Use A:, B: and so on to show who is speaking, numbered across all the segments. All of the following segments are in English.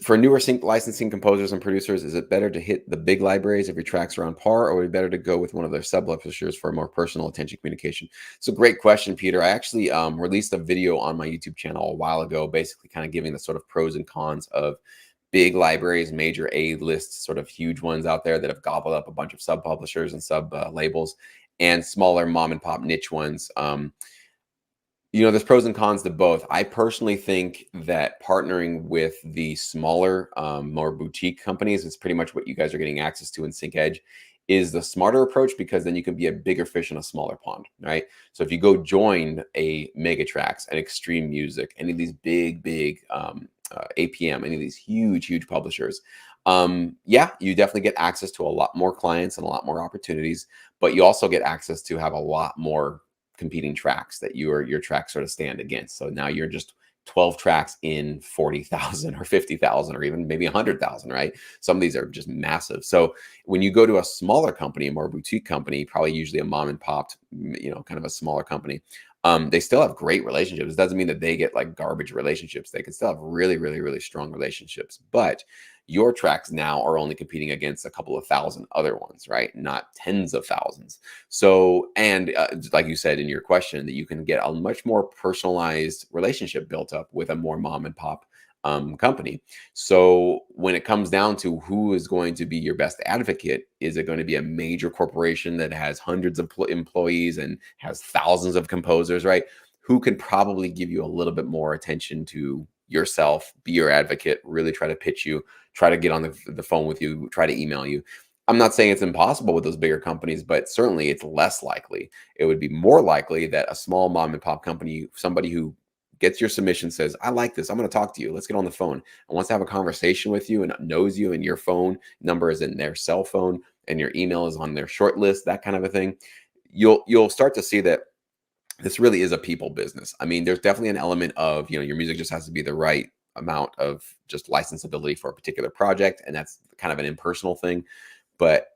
A: For newer sync licensing composers and producers, is it better to hit the big libraries if your tracks are on par, or would it be better to go with one of their sub-publishers for more personal attention communication? It's a great question, Peter. I actually released a video on my YouTube channel a while ago, basically kind of giving the sort of pros and cons of big libraries, major A-list, sort of huge ones out there that have gobbled up a bunch of sub-publishers and sub-labels, and smaller mom and pop niche ones. There's pros and cons to both. I personally think that partnering with the smaller, more boutique companies, it's pretty much what you guys are getting access to in SyncEdge, is the smarter approach, because then you can be a bigger fish in a smaller pond, right? So if you go join a Megatrax, an Extreme Music, any of these big APM, any of these huge publishers, yeah, you definitely get access to a lot more clients and a lot more opportunities, but you also get access to have a lot more competing tracks that your tracks sort of stand against. So now you're just 12 tracks in 40,000 or 50,000 or even maybe 100,000, right? Some of these are just massive. So when you go to a smaller company, a more boutique company, probably usually a mom and pop, kind of a smaller company, they still have great relationships. It doesn't mean that they get like garbage relationships. They can still have really strong relationships, but your tracks now are only competing against a couple of thousand other ones, right? Not tens of thousands. So, and like you said in your question, that you can get a much more personalized relationship built up with a more mom and pop company. So when it comes down to who is going to be your best advocate, is it going to be a major corporation that has hundreds of employees and has thousands of composers, right? Who can probably give you a little bit more attention to yourself, be your advocate, really try to pitch you, try to get on the phone with you, try to email you. I'm not saying it's impossible with those bigger companies, but certainly it's less likely. It would be more likely that a small mom and pop company, somebody who gets your submission, says, I like this, I'm going to talk to you, let's get on the phone, and wants to have a conversation with you and knows you, and your phone number is in their cell phone and your email is on their short list, that kind of a thing, you'll start to see that this really is a people business. I mean, there's definitely an element of, your music just has to be the right amount of just licensability for a particular project, and that's kind of an impersonal thing. But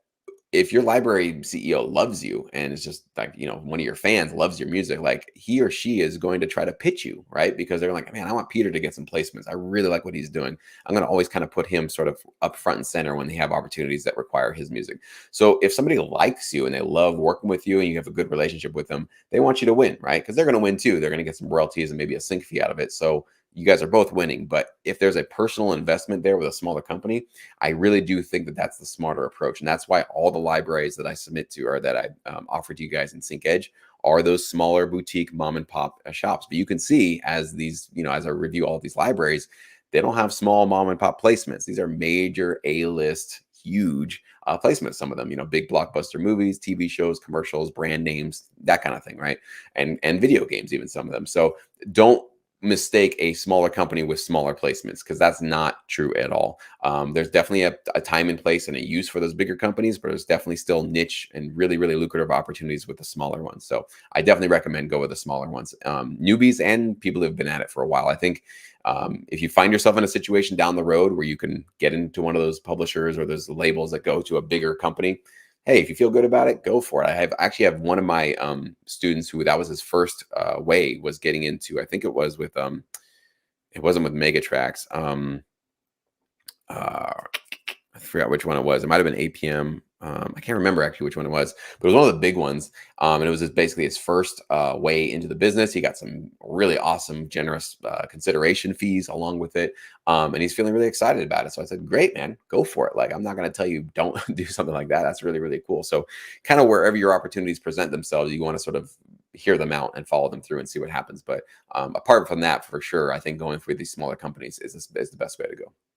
A: if your library CEO loves you and it's just like, one of your fans loves your music, like he or she is going to try to pitch you, right? Because they're like, man, I want Peter to get some placements. I really like what he's doing. I'm going to always kind of put him sort of up front and center when they have opportunities that require his music. So if somebody likes you and they love working with you and you have a good relationship with them, they want you to win, right? Because they're going to win too. They're going to get some royalties and maybe a sync fee out of it. So you guys are both winning. But if there's a personal investment there with a smaller company, I really do think that that's the smarter approach. And that's why all the libraries that I submit to, or that I offer to you guys in SyncEdge, are those smaller boutique mom and pop shops. But you can see as these, as I review all of these libraries, they don't have small mom and pop placements. These are major A-list, huge placements. Some of them, big blockbuster movies, TV shows, commercials, brand names, that kind of thing, right? And video games, even some of them. So don't mistake a smaller company with smaller placements, because that's not true at all. There's definitely a time and place and a use for those bigger companies, but there's definitely still niche and really lucrative opportunities with the smaller ones. So I definitely recommend go with the smaller ones. Newbies and people who have been at it for a while. I think if you find yourself in a situation down the road where you can get into one of those publishers or those labels that go to a bigger company, hey, if you feel good about it, go for it. I actually have one of my students who that was his first way, was getting into, I think it was with, it wasn't with Megatrax. I forgot which one it was. It might've been APM. I can't remember actually which one it was, but it was one of the big ones. And it was basically his first way into the business. He got some really awesome, generous consideration fees along with it. And he's feeling really excited about it. So I said, great, man, go for it. Like, I'm not going to tell you don't do something like that. That's really cool. So kind of wherever your opportunities present themselves, you want to sort of hear them out and follow them through and see what happens. But apart from that, for sure, I think going for these smaller companies is the best way to go.